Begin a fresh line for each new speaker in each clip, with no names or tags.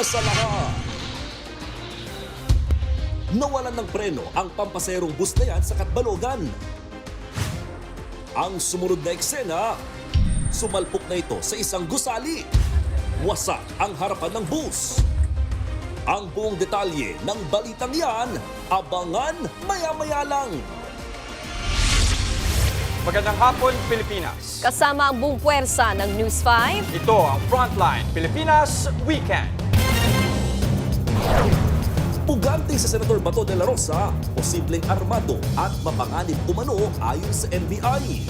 una sa lahat. Nawalan ng preno ang pampaserong bus na yan sa Katbalogan. Ang sumunod na eksena, sumalpok na ito sa isang gusali. Wasak ang harapan ng bus. Ang buong detalye ng balitang yan, abangan maya-maya lang.
Magandang hapon, Pilipinas.
Kasama ang buong puwersa ng News 5.
Ito ang Frontline Pilipinas Weekend.
Pugante sa Senator Bato de la Rosa, posibleng armado at mapanganib umano ayon sa NBI.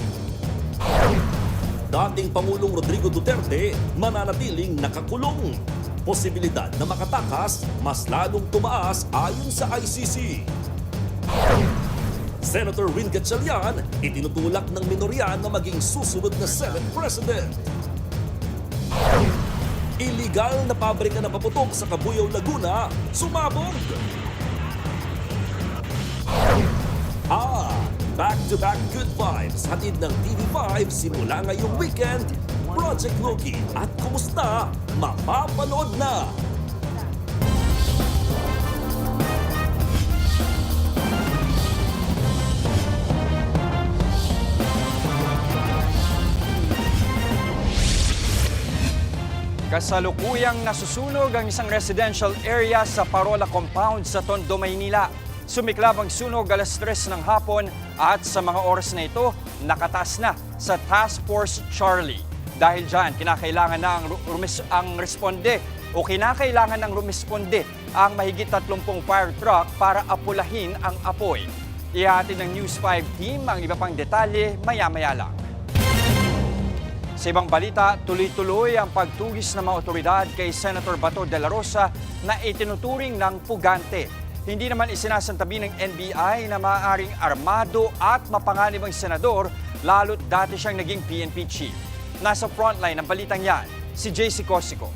Dating Pangulong Rodrigo Duterte mananatiling nakakulong. Posibilidad na makatakas, mas lalong tumaas ayon sa ICC. Senator Rin Gatchalian itinutulak ng minorya na maging susunod na Senate President. Illegal na pabrika na paputok sa Cabuyao, Laguna, sumabog. Back-to-back good vibes hatid ng TV5 simula ngayong weekend. Project Loki at Kumusta? Mapapanood na!
Kasalukuyang nasusunog ang isang residential area sa Parola Compound sa Tondo, Maynila. Sumiklab ang sunog alas 3 ng hapon at sa mga oras na ito, nakataas na sa Task Force Charlie. Dahil dyan, kinakailangan na ang responde ang mahigit 30 fire truck para apulahin ang apoy. Ihatid ng News 5 team ang iba pang detalye maya-maya lang. Sa ibang balita, tuloy-tuloy ang pagtugis ng mga otoridad kay Senator Bato de la Rosa na itinuturing ng pugante. Hindi naman isinasantabi ng NBI na maaaring armado at mapanganib ang senador, lalo't dati siyang naging PNP chief. Nasa frontline ng balitang yan, si JC Cosico.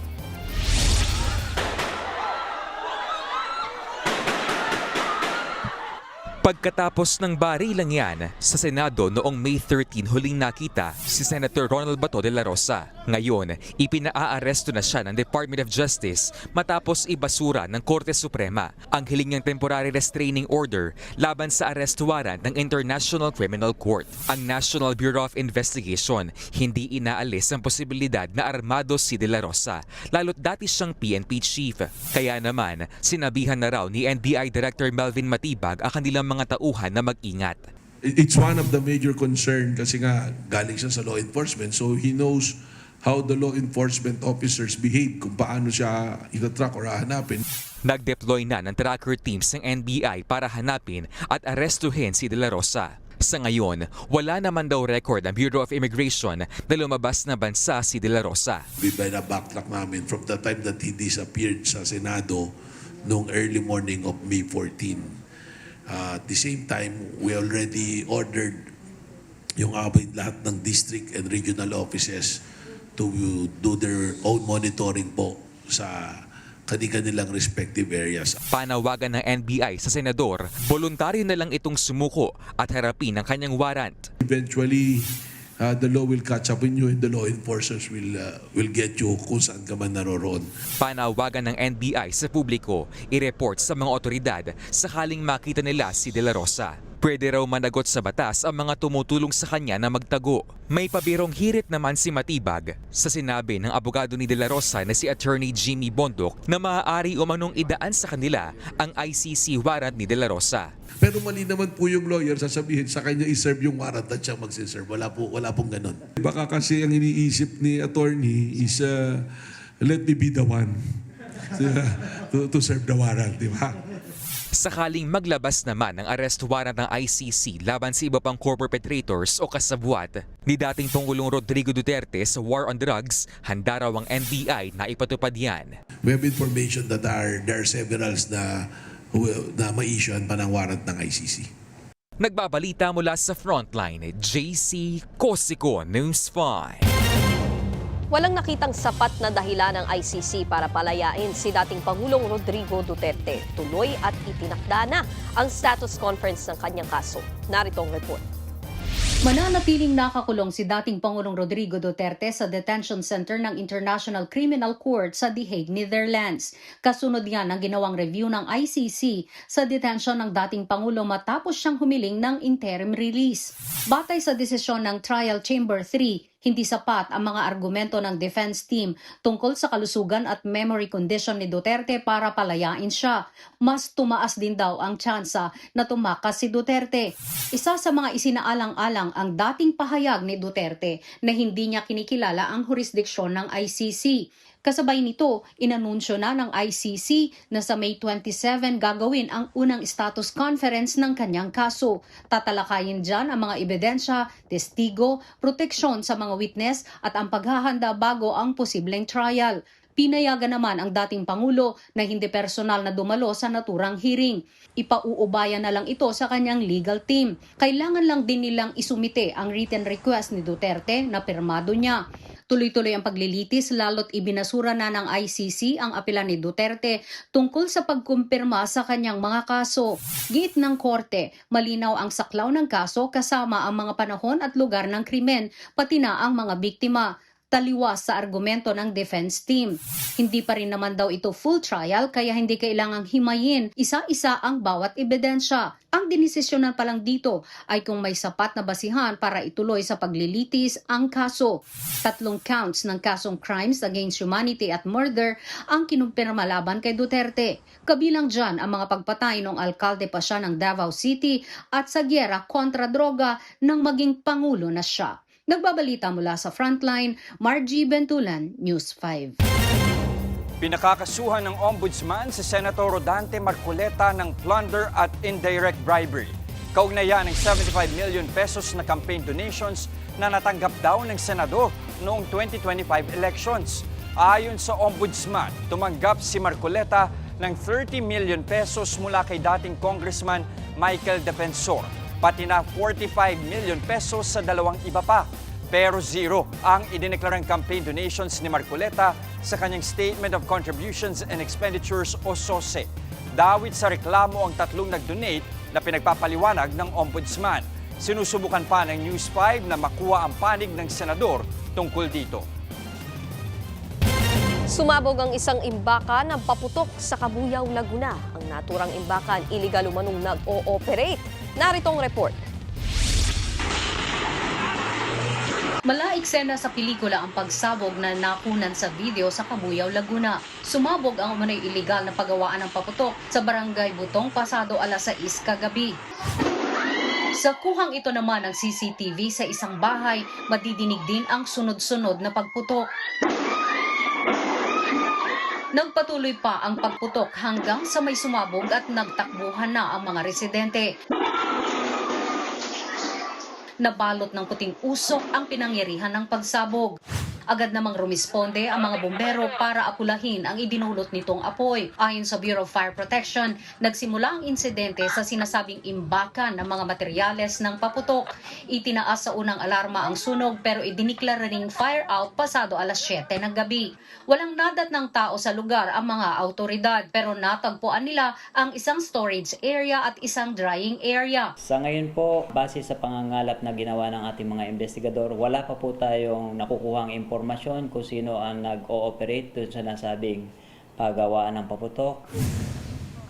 Pagkatapos ng barilang yan, sa Senado noong May 13 huling nakita si Senator Ronald Bato de la Rosa. Ngayon, ipinaaresto na siya ng Department of Justice matapos ibasura ng Korte Suprema ang hiling niyang temporary restraining order laban sa arrest warrant ng International Criminal Court. Ang National Bureau of Investigation hindi inaalis ang posibilidad na armado si de la Rosa, lalo't dati siyang PNP chief. Kaya naman, sinabihan na raw ni NBI Director Melvin Matibag ang kanilang mga tauhan na mag-ingat.
It's one of the major concern kasi nga galing siya sa law enforcement, so he knows how the law enforcement officers behave, kung paano siya itatrack or hahanapin.
Nag-deploy na ng tracker teams ng NBI para hanapin at arestuhin si de la Rosa. Sa ngayon, wala naman daw record ng Bureau of Immigration na lumabas na bansa si de la Rosa.
Backtrack namin from the time that he disappeared sa Senado noong early morning of May 14. At the same time, we already ordered yung lahat ng district and regional offices to do their own monitoring po sa kanilang respective areas.
Panawagan ng NBI sa senador, voluntaryo na lang itong sumuko at harapin ang kanyang warrant.
Eventually, the law will catch up with you and the law enforcers will get you kung saan ka man naroroon.
Panawagan ng NBI sa publiko, i-report sa mga otoridad sakaling makita nila si de la Rosa. Pwede raw managot sa batas ang mga tumutulong sa kanya na magtago. May pabirong hirit naman si Matibag sa sinabi ng abogado ni de la Rosa na si Attorney Jimmy Bondok na maaari umanong idaan sa kanila ang ICC warrant ni de la Rosa.
Pero mali naman po yung lawyer, sasabihin sa kanya i-serve yung warrant at siya magsiserve. Wala pong ganun. Baka kasi ang iniisip ni attorney is let me be the one to serve the warrant, di ba?
Sakaling maglabas naman ng arrest warrant ng ICC laban sa iba pang core-perpetrators o kasabwat ni dating Pangulong Rodrigo Duterte sa war on drugs, handa raw ang NBI na ipatupad yan.
We have information that there are several na ma-issuean pa ng warrant ng ICC.
Nagbabalita mula sa Frontline, JC Cosico, News 5.
Walang nakitang sapat na dahilan ng ICC para palayain si dating Pangulong Rodrigo Duterte. Tuloy at itinakda na ang status conference ng kanyang kaso. Narito ang report.
Mananatiling nakakulong si dating Pangulong Rodrigo Duterte sa detention center ng International Criminal Court sa The Hague, Netherlands. Kasunod yan ang ginawang review ng ICC sa detention ng dating Pangulo matapos siyang humiling ng interim release. Batay sa desisyon ng Trial Chamber 3, hindi sapat ang mga argumento ng defense team tungkol sa kalusugan at memory condition ni Duterte para palayain siya. Mas tumaas din daw ang tsansa na tumakas si Duterte. Isa sa mga isinaalang-alang ang dating pahayag ni Duterte na hindi niya kinikilala ang jurisdiksyon ng ICC. Kasabay nito, inanunsyo na ng ICC na sa May 27 gagawin ang unang status conference ng kanyang kaso. Tatalakayin dyan ang mga ebidensya, testigo, proteksyon sa mga witness at ang paghahanda bago ang posibleng trial. Pinayagan naman ang dating Pangulo na hindi personal na dumalo sa naturang hearing. Ipauubayan na lang ito sa kanyang legal team. Kailangan lang din nilang isumite ang written request ni Duterte na pirmado niya. Tuloy-tuloy ang paglilitis lalo't ibinasura na ng ICC ang apela ni Duterte tungkol sa pagkumpirma sa kanyang mga kaso. Giit ng korte, malinaw ang saklaw ng kaso kasama ang mga panahon at lugar ng krimen, pati na ang mga biktima. Taliwas sa argumento ng defense team. Hindi pa rin naman daw ito full trial kaya hindi kailangang himayin isa-isa ang bawat ebidensya. Ang dinesisyonan pa lang dito ay kung may sapat na basihan para ituloy sa paglilitis ang kaso. 3 counts ng kasong crimes against humanity at murder ang kinumpirma laban kay Duterte. Kabilang dyan ang mga pagpatay ng alkalde pa siya ng Davao City at sa gyera kontra droga nang maging pangulo na siya. Nagbabalita mula sa Frontline, Margie Bentulan, News 5.
Pinakakasuhan ng Ombudsman si Senator Rodante Marcoleta ng plunder at indirect bribery. Kaugnayan ng 75 million pesos na campaign donations na natanggap daw ng senador noong 2025 elections. Ayon sa Ombudsman, tumanggap si Marcoleta ng 30 million pesos mula kay dating Congressman Michael Defensor, pati na 45 million pesos sa dalawang iba pa. Pero zero ang idineklarang campaign donations ni Marcoleta sa kanyang Statement of Contributions and Expenditures o SOSE. Dawit sa reklamo ang tatlong nag-donate na pinagpapaliwanag ng Ombudsman. Sinusubukan pa ng News 5 na makuha ang panig ng senador tungkol dito.
Sumabog ang isang imbakan ng paputok sa Cabuyao, Laguna. Ang naturang imbakan iligal umanong nag-o-operate. Narito ang report.
Malaeksena sa pelikula ang pagsabog na nakunan sa video sa Cabuyao, Laguna. Sumabog ang umano'y iligal na paggawaan ng paputok sa Barangay Butong pasado alas 6 kagabi. Sa kuhang ito naman ng CCTV sa isang bahay, madidinig din ang sunod-sunod na pagputok. Nagpatuloy pa ang pagputok hanggang sa may sumabog at nagtakbuhan na ang mga residente. Nabalot ng puting usok ang pinangyarihan ng pagsabog. Agad namang rumisponde ang mga bombero para apulahin ang idinulot nitong apoy. Ayon sa Bureau of Fire Protection, nagsimula ang insidente sa sinasabing imbakan ng mga materyales ng paputok. Itinaas sa unang alarma ang sunog pero idiniklara ring fire out pasado alas 7 ng gabi. Walang nadat ng tao sa lugar ang mga autoridad pero natagpuan nila ang isang storage area at isang drying area.
Sa ngayon po, base sa pangangalap na ginawa ng ating mga investigador, wala pa po tayong nakukuhang impormasyon kung sino ang nag-ooperate doon sa nasabing paggawaan ng paputok.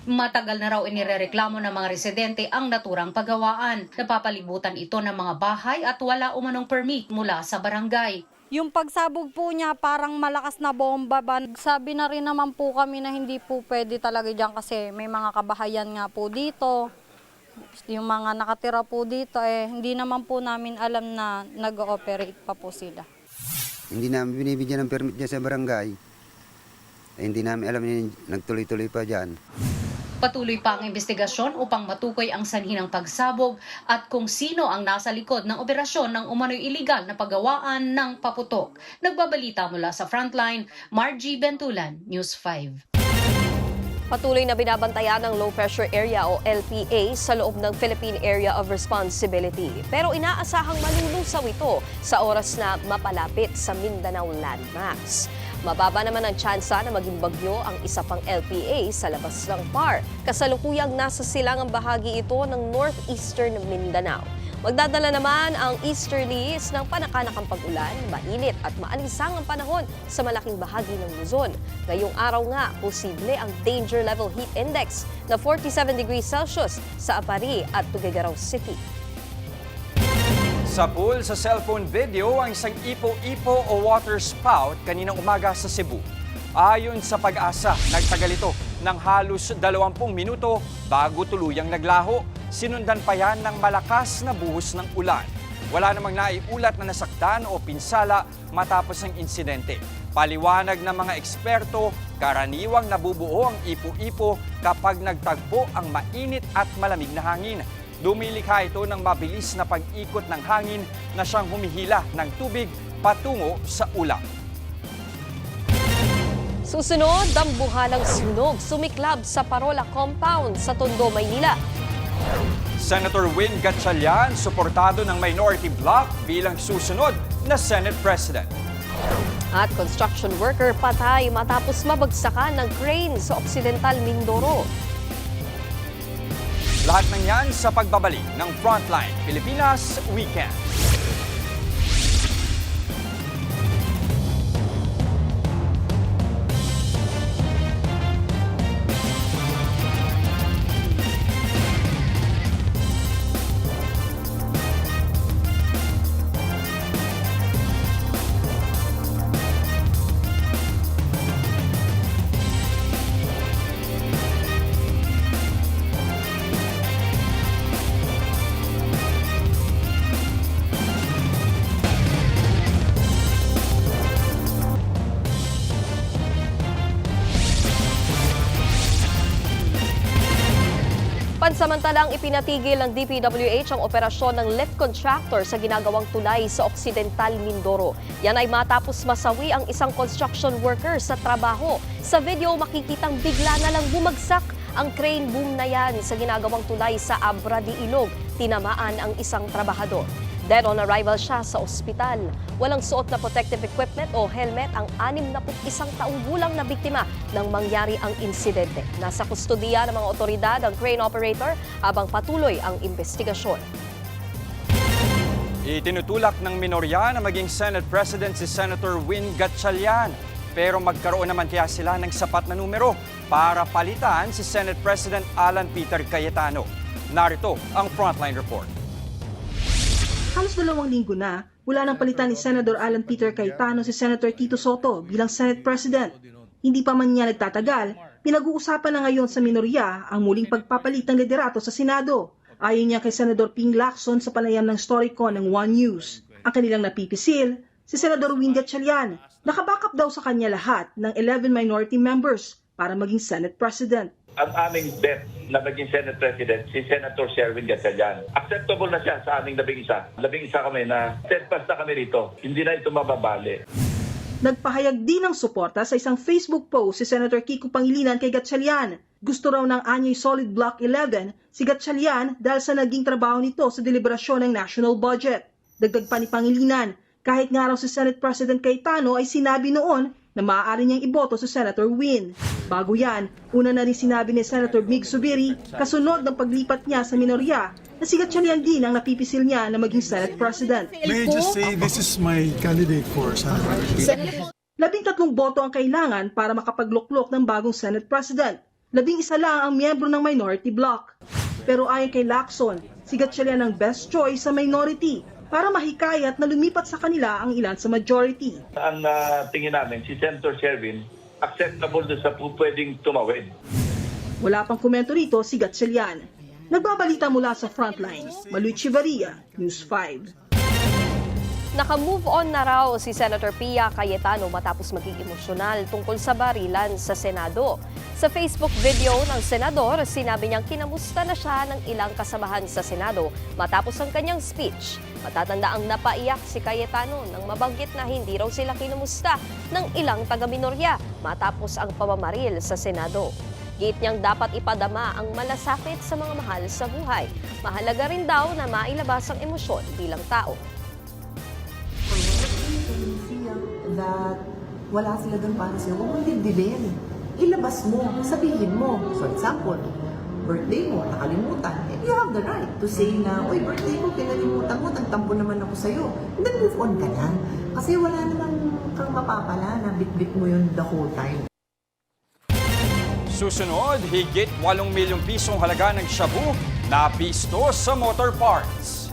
Matagal na raw inirereklamo ng mga residente ang naturang paggawaan. Napapalibutan ito ng mga bahay at wala umanong permit mula sa barangay.
Yung pagsabog po niya parang malakas na bomba ba. Sabi na rin naman po kami na hindi po pwede talaga dyan kasi may mga kabahayan nga po dito. Yung mga nakatira po dito hindi naman po namin alam na nag-ooperate pa po sila.
Hindi namin binibigyan ng permit dyan sa barangay. Hindi namin alam na nagtuloy-tuloy pa dyan.
Patuloy pa ang investigasyon upang matukoy ang sanhi ng pagsabog at kung sino ang nasa likod ng operasyon ng umano'y iligal na paggawaan ng paputok. Nagbabalita mula sa Frontline, Margie Bentulan, News 5.
Patuloy na binabantayan ng Low Pressure Area o LPA sa loob ng Philippine Area of Responsibility. Pero inaasahang malulusaw ito sa oras na mapalapit sa Mindanao landmass. Mababa naman ang tsansa na maging bagyo ang isa pang LPA sa labas ng PAR. Kasalukuyang nasa silangang bahagi ito ng northeastern Mindanao. Magdadala naman ang easterlies ng panakanakang pag-ulan, mainit at maalinsangang panahon sa malaking bahagi ng Luzon. Ngayong araw nga, posible ang Danger Level Heat Index na 47 degrees Celsius sa Apari at Tuguegarao City.
Sa pool sa cellphone video ang isang ipo-ipo o water spout kaninang umaga sa Cebu. Ayon sa Pag-asa, nagtagal ito ng halos 20 minuto bago tuluyang naglaho. Sinundan pa yan ng malakas na buhos ng ulan. Wala namang naiulat na nasaktan o pinsala matapos ang insidente. Paliwanag ng mga eksperto, karaniwang nabubuo ang ipo-ipo kapag nagtagpo ang mainit at malamig na hangin. Dumilikha ito ng mabilis na pag-ikot ng hangin na siyang humihila ng tubig patungo sa ulap.
Susunod, dambuhalang sunog sumiklab sa Parola Compound sa Tondo, Maynila.
Senator Win Gatchalian, suportado ng minority bloc bilang susunod na Senate President.
At construction worker patay matapos mabagsakan ng crane sa Occidental Mindoro.
Lahat ng yan sa pagbabalik ng Frontline Pilipinas Weekend.
Pansamantalang ipinatigil ng DPWH ang operasyon ng lift contractor sa ginagawang tulay sa Occidental Mindoro. Yan ay matapos masawi ang isang construction worker sa trabaho. Sa video makikitang bigla na lang bumagsak ang crane boom na yan sa ginagawang tulay sa Abra de Ilog. Tinamaan ang isang trabahador. Dead on arrival siya sa ospital. Walang suot na protective equipment o helmet ang 61 taong gulang na biktima nang mangyari ang insidente. Nasa kustodiya ng mga otoridad ang crane operator habang patuloy ang investigasyon.
Itinutulak ng minorya na maging Senate President si Senator Win Gatchalian. Pero magkaroon naman kaya sila ng sapat na numero para palitan si Senate President Alan Peter Cayetano. Narito ang Frontline Report.
Halos 2 linggo na, wala nang palitan ni Senador Alan Peter Cayetano si Senator Tito Soto bilang Senate President. Hindi pa man niya nagtatagal, pinag-uusapan na ngayon sa minorya ang muling pagpapalit ng liderato sa Senado. Ayon niya kay Senador Ping Lacson sa panayam ng Storycon ng One News. Ang kanilang napipisil, si Senador Win Gatchalian. Nakabackup daw sa kanya lahat ng 11 minority members para maging Senate President.
Ang aming bet na maging Senate President, si Senator Sherwin Gatchalian. Acceptable na siya sa aming 11. 11 kami na steadfast na kami rito. Hindi na ito mababali.
Nagpahayag din ng suporta sa isang Facebook post si Senator Kiko Pangilinan kay Gatchalian. Gusto raw ng anyay Solid Block 11 si Gatchalian dahil sa naging trabaho nito sa deliberasyon ng national budget. Dagdag pa ni Pangilinan, kahit nga raw si Senate President Cayetano ay sinabi noon na maaari niyang iboto si Senator Win. Bago yan, una na rin sinabi ni Senator Mig Zubiri kasunod ng paglipat niya sa minorya na si Gatchalian din ang napipisil niya na maging Senate President.
May I just say this is my candidate for Senate.
13 boto ang kailangan para makapagluklok ng bagong Senate President. 11 lang ang miyembro ng minority bloc. Pero ayon kay Lacson, si Gatchalian ang best choice sa minority para mahikayat na lumipat sa kanila ang ilan sa majority.
Ang tingin namin, si Senator Sherwin, acceptable doon sa pwedeng tumawid.
Wala pang komento rito si Gatchalian. Nagbabalita mula sa Frontline, Maluy Chivaria, News 5.
Naka-move on na raw si Senator Pia Cayetano matapos maging emosyonal tungkol sa barilan sa Senado. Sa Facebook video ng senador, sinabi niyang kinamusta na siya ng ilang kasamahan sa Senado matapos ang kanyang speech. Matatanda ang napaiyak si Cayetano nang mabanggit na hindi raw sila kinamusta ng ilang taga-minorya matapos ang pamamaril sa Senado. Giit niyang dapat ipadama ang malasakit sa mga mahal sa buhay. Mahalaga rin daw na mailabas ang emosyon bilang tao.
That wala sila doon para sa'yo, huwag mong dibdibin. Ilabas mo, sabihin mo. For example, birthday mo, nakalimutan, and you have the right to say na, uy, birthday ko, pinalimutan mo, nagtampo naman ako sa'yo. And then move on ka na. Kasi wala naman kang mapapala na bit-bit mo yun the whole time.
Susunod, higit 8 milyong pisong halaga ng shabu na pisto sa motor parts.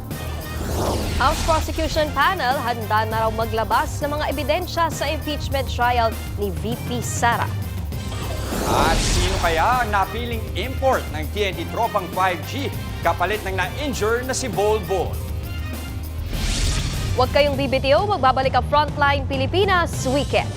House Prosecution Panel handa na raw maglabas ng mga ebidensya sa impeachment trial ni VP Sara.
At sino kaya ang napiling import ng TNT Tropang 5G kapalit ng na-injure na si Bolbol?
Huwag kayong bibitiw, magbabalik ang Frontline Pilipinas Weekend.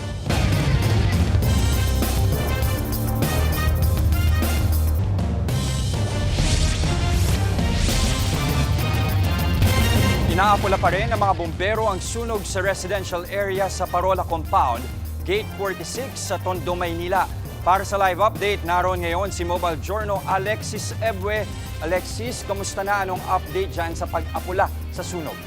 Inaapula pa rin ng mga bumbero ang sunog sa residential area sa Parola Compound, Gate 46 sa Tondo, Maynila. Para sa live update, naroon ngayon si Mobile Journal Alexis Ebwe. Alexis, kamusta na? Anong update dyan sa pag-apula sa sunog?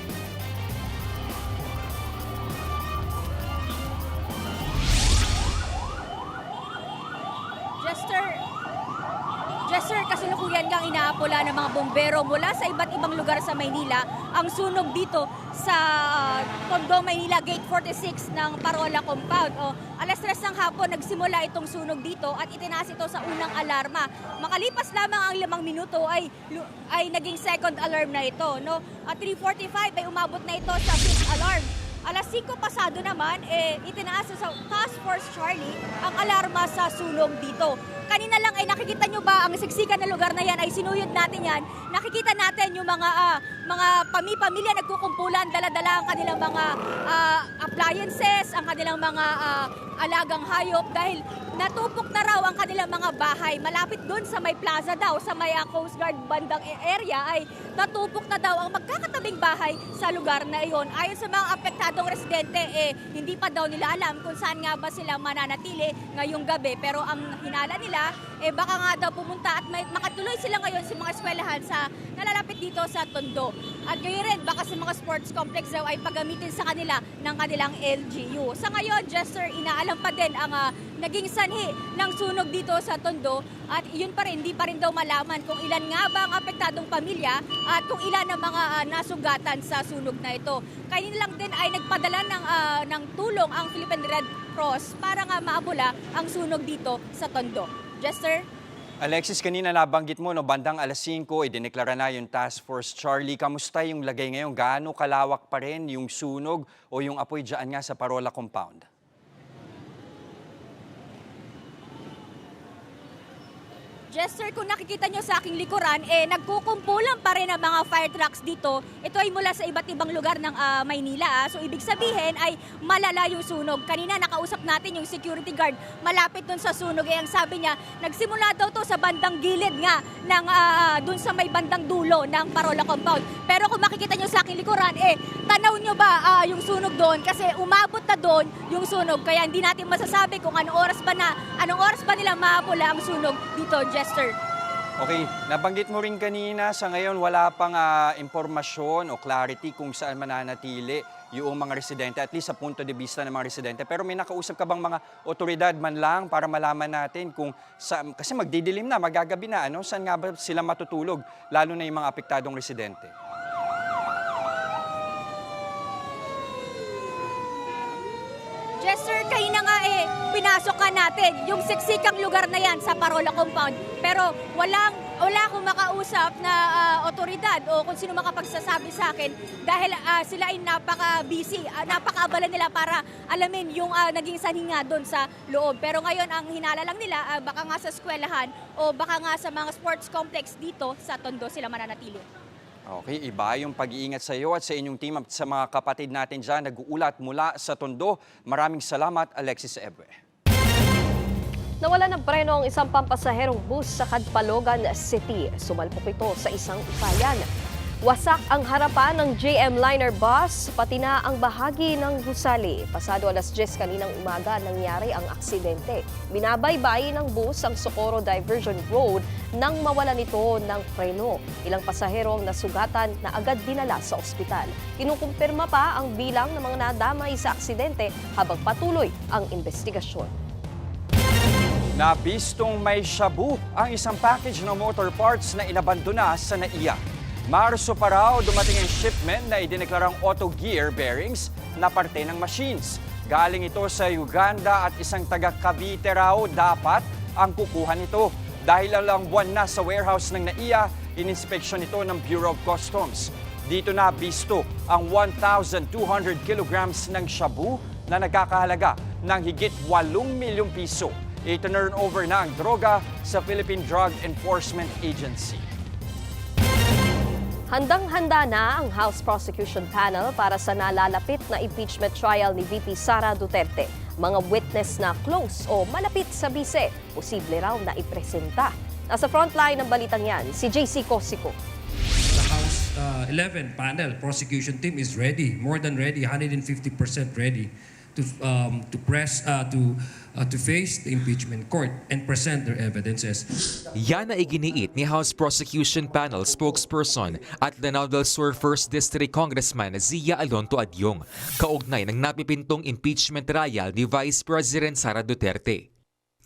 Jester, kasalukuyan kang inaapula ng mga bombero mula sa iba't ibang lugar sa Maynila ang sunog dito sa Tondo, Maynila, Gate 46 ng Parola Compound. Alas 3 ng hapon nagsimula itong sunog dito at itinaas ito sa unang alarma. Makalipas lamang ang 5 minuto ay naging second alarm na ito. No? At 3:45 ay umabot na ito sa 5th alarm. Alas 5 pasado naman, itinaas sa Task Force Charlie ang alarma sa sunog dito. Kanina lang ay nakikita nyo ba ang siksikan na lugar na yan ay sinuyod natin yan. Nakikita natin yung mga pamilya nagkukumpulan, dala-dala ang kanilang mga appliances, ang kanilang mga alagang hayop dahil natupok na raw ang kanilang mga bahay. Malapit doon sa may plaza daw, sa may Coast Guard bandang area ay natupok na daw ang magkakatabing bahay sa lugar na iyon. Ayon sa mga apektadong residente, hindi pa daw nila alam kung saan nga ba sila mananatili ngayong gabi. Pero ang hinala nila, baka nga daw pumunta at makatuloy sila ngayon sa mga eskwelahan sa nalalapit dito sa Tondo. At gayon rin, baka sa mga sports complex daw ay paggamitin sa kanila ng kanilang LGU. Sa ngayon, Jester, inaalam pa din ang naging sanhi ng sunog dito sa Tondo at yun pa rin, hindi pa rin daw malaman kung ilan nga ba ang apektadong pamilya at kung ilan ang mga nasugatan sa sunog na ito. Kanina lang din ay nagpadala ng tulong ang Philippine Red Cross para nga maabula ang sunog dito sa Tondo. Jester?
Alexis, kanina nabanggit mo, bandang alas 5, idineklara na yung Task Force Charlie. Kamusta yung lagay ngayon? Gaano kalawak pa rin yung sunog o yung apoy dyan nga sa Parola Compound?
Jester, kung nakikita nyo sa aking likuran, nagkukumpulan pa rin ang mga fire trucks dito. Ito ay mula sa iba't ibang lugar ng Maynila. So ibig sabihin ay malala yung sunog. Kanina nakausap natin yung security guard malapit dun sa sunog. Ang sabi niya, nagsimula daw to sa bandang gilid nga ng dun sa may bandang dulo ng Parola Compound. Pero kung makikita nyo sa aking likuran, tanaw nyo ba yung sunog doon? Kasi umabot na doon yung sunog. Kaya hindi natin masasabi kung anong oras ba nila maapula ang sunog dito, Jester.
Okay, nabanggit mo rin kanina, sa ngayon wala pang impormasyon o clarity kung saan mananatili yung mga residente, at least sa punto de vista ng mga residente. Pero may nakausap ka bang mga otoridad man lang para malaman natin kung kasi magdidilim na, magagabi na, saan nga ba sila matutulog, lalo na yung mga apektadong residente?
Jester, kayo na nga pinasok ka natin yung siksikang lugar na yan sa Parola Compound. Pero wala akong makausap na otoridad o kung sino makapagsasabi sa akin dahil sila ay napaka-busy, napaka-abala nila para alamin yung naging saninga doon sa loob. Pero ngayon ang hinala lang nila baka nga sa eskwelahan o baka nga sa mga sports complex dito sa Tondo sila mananatili.
Okay, iba yung pag-iingat sa iyo at sa inyong team at sa mga kapatid natin dyan nag-uulat mula sa Tondo. Maraming salamat, Alexis Ebwe.
Nawala ng preno ang isang pampasaherong bus sa Kadpalogan City. Sumalpok ito sa isang usayan. Wasak ang harapan ng JM Liner bus, pati na ang bahagi ng gusali. Pasado alas 10 kaninang umaga nangyari ang aksidente. Binabaybay ng bus ang Socorro Diversion Road nang mawala nito ng preno. Ilang pasahero ang nasugatan na agad dinala sa ospital. Kinukumpirma pa ang bilang ng mga nadamay sa aksidente habang patuloy ang investigasyon.
Nabistong may shabu ang isang package ng motor parts na inabandona sa NAIA. Marso pa raw dumating ang shipment na idineklarang auto gear bearings na parte ng machines. Galing ito sa Uganda at isang taga Cavite raw dapat ang kukuha nito. Dahil lang buwan na sa warehouse ng NAIA, ininspeksyon ito ng Bureau of Customs. Dito na bisto ang 1,200 kilograms ng shabu na nagkakahalaga ng higit 8 milyong piso. I-turn over na ang droga sa Philippine Drug Enforcement Agency.
Handang-handa na ang House Prosecution Panel para sa nalalapit na impeachment trial ni VP Sara Duterte. Mga witness na close o malapit sa bise, posible raw na ipresenta. Nasa frontline ng balitang yan, si JC Cosico.
The House 11 panel prosecution team is ready, more than ready, 150% ready to face the impeachment court and present their evidences.
Yan na iginiit ni House Prosecution Panel spokesperson at Lanao del Sur 1st District Congressman Zia Alonto Adyong, kaugnay ng napipintong impeachment trial ni Vice President Sara Duterte.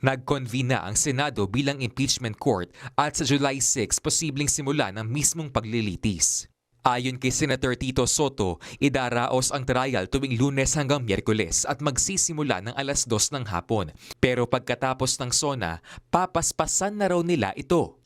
Nag-convene na ang Senado bilang impeachment court at sa July 6 posibleng simula ng mismong paglilitis. Ayon kay Senator Tito Soto, idaraos ang trial tuwing Lunes hanggang Miyerkules at magsisimula ng alas 2 ng hapon. Pero pagkatapos ng SONA, papaspasan na raw nila ito.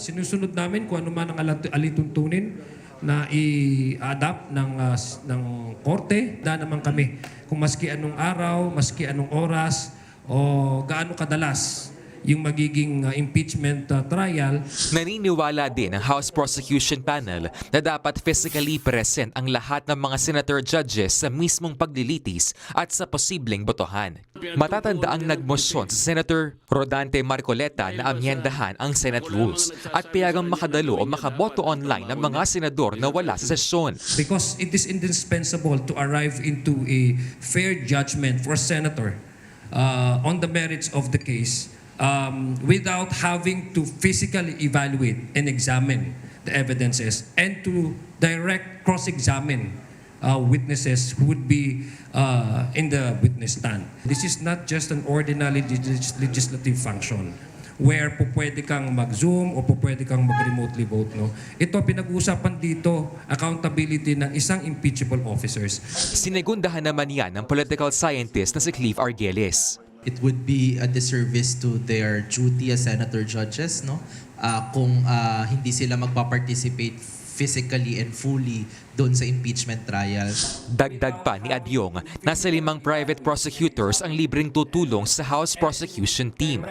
Sinusunod namin kung ano man ang alituntunin na i-adapt ng korte. Da naman kami kung maski anong araw, maski anong oras o gaano kadalas yung magiging impeachment trial.
Naniniwala din ang House Prosecution Panel na dapat physically present ang lahat ng mga senator judges sa mismong paglilitis at sa posibleng botohan. Matatanda ang nagmosyon sa Senator Rodante Marcoleta na amyendahan ang Senate rules at payagang makadalo o makaboto online ng mga senador na wala sa sesyon.
Because it is indispensable to arrive into a fair judgment for a senator on the merits of the case, without having to physically evaluate and examine the evidences and to direct cross-examine witnesses who would be in the witness stand. This is not just an ordinary legislative function where pwede kang mag-Zoom o pwede kang mag-remotely vote. No? Ito, pinag-uusapan dito, accountability ng isang impeachable officers.
Sinigundahan naman yan ng political scientist na si Cliff Argeles.
It would be a disservice to their duty as senator judges, no? Kung hindi sila magpa-participate physically and fully doon sa impeachment trial.
Dagdag pa ni Adyong, nasa 5 private prosecutors ang libreng tutulong sa House Prosecution Team.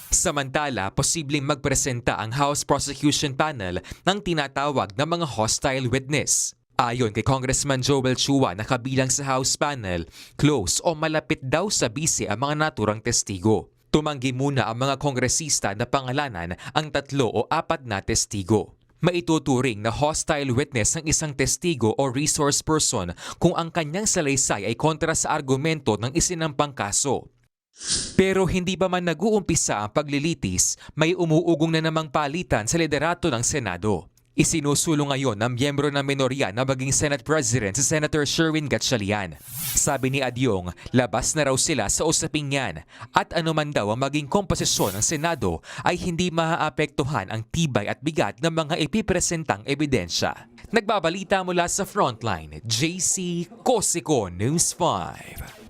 Samantala, posibleng magpresenta ang House Prosecution Panel ng tinatawag na mga hostile witness. Ayon kay Congressman Joel Chua na kabilang sa House Panel, close o malapit daw sa bise ang mga naturang testigo. Tumanggi muna ang mga kongresista na pangalanan ang 3 o 4 na testigo. Maituturing na hostile witness ang isang testigo o resource person kung ang kanyang salaysay ay kontra sa argumento ng isinampang kaso. Pero hindi pa man nag-uumpisa ang paglilitis, may umuugong na namang palitan sa liderato ng Senado. Isinusulong ngayon ng miyembro ng minorya na maging Senate President si Senator Sherwin Gatchalian. Sabi ni Adyong, labas na raw sila sa usaping yan at anuman daw ang maging komposisyon ng Senado ay hindi maaapektuhan ang tibay at bigat ng mga ipipresentang ebidensya. Nagbabalita mula sa Frontline, JC Cosico, News 5.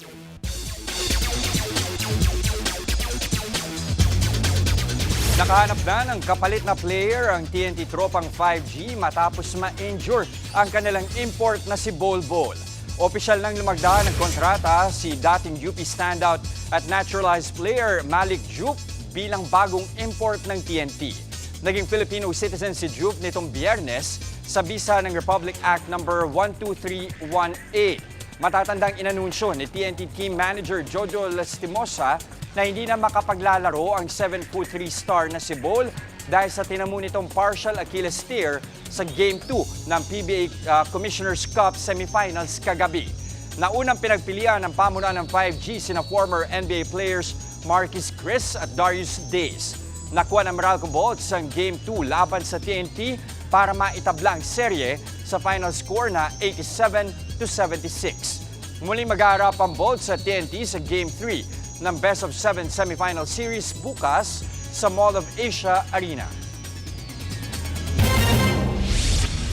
Nakahanap na ng kapalit na player ang TNT Tropang 5G matapos ma-injure ang kanilang import na si Bol Bol. Opisyal nang lumagda ng kontrata si dating UP standout at naturalized player Malik Jup bilang bagong import ng TNT. Naging Filipino citizen si Jup nitong Biyernes sa bisa ng Republic Act No. 1231A. Matatandang inanunsyo ni TNT Team Manager Jojo Lastimosa na hindi na makapaglalaro ang 7'3" star na si Bol dahil sa tinamo nitong partial Achilles tear sa Game 2 ng PBA Commissioner's Cup semifinals kagabi. Naunang pinagpilian ng pamunuan ng 5G sina former NBA players Marquis Chris at Darius Days. Nakuha ng Meralco Bolts ang Game 2 laban sa TNT para maitabla ang serye sa final score na 87-76. Muling mag-aarap ang Bolts sa TNT sa Game 3 ng Best of 7 semifinal series bukas sa Mall of Asia Arena.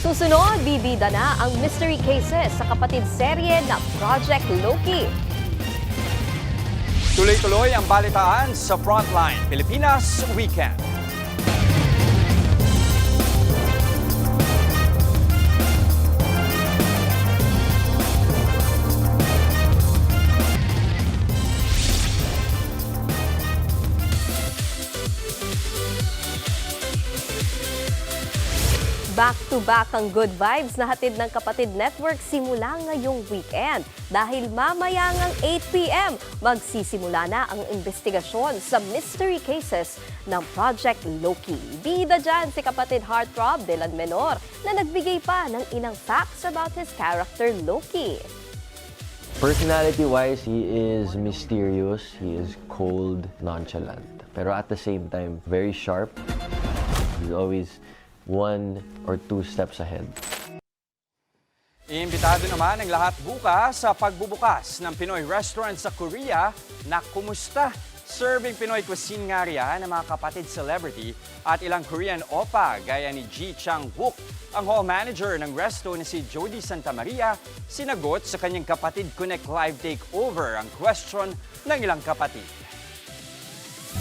Susunod, bibida na ang mystery cases sa kapatid serye na Project Loki.
Tuloy-tuloy ang balitaan sa Frontline Pilipinas Weekend.
Back-to-back ang good vibes na hatid ng Kapatid Network simula ngayong weekend. Dahil mamaya ngang 8 p.m. magsisimula na ang investigasyon sa mystery cases ng Project Loki. Bida dyan si Kapatid Heartthrob Dylan Menor na nagbigay pa ng ilang facts about his character Loki.
Personality-wise, he is mysterious, he is cold, nonchalant. Pero at the same time, very sharp. He's always 1 or 2 steps ahead.
Iimbitado naman ang lahat bukas sa pagbubukas ng Pinoy restaurant sa Korea na Kumusta? Serving Pinoy cuisine nga riyan ng mga kapatid celebrity at ilang Korean oppa gaya ni Ji Chang-wook. Ang hall manager ng resto na si Jody Santa Maria sinagot sa kanyang Kapatid Connect Live Takeover ang question ng ilang kapatid.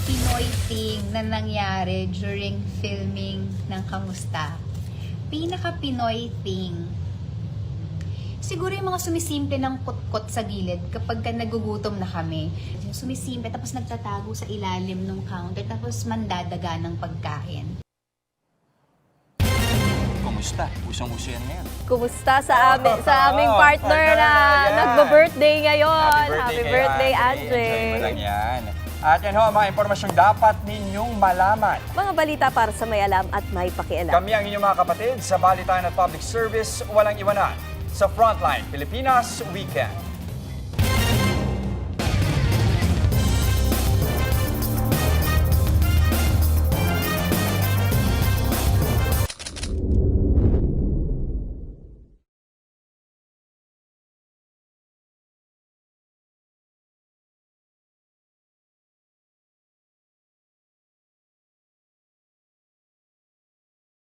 Pinoy thing na nangyari during filming ng Kamusta. Pinaka-Pinoy thing. Siguro yung mga sumisimple ng kutkot sa gilid kapag nagugutom na kami. Sumisimple tapos nagtatago sa ilalim ng counter tapos mandadaga ng pagkain.
Kumusta? Usong-uso yan ngayon.
Kumusta sa aming partner na nagbo-birthday ngayon? Happy birthday, Andre.
Enjoy mo lang yan. At yan ho, mga impormasyong dapat ninyong malaman.
Mga balita para sa may alam at may pakialam.
Kami ang inyong mga kapatid sa Balitaan at Public Service, walang iwanan sa Frontline Pilipinas Weekend.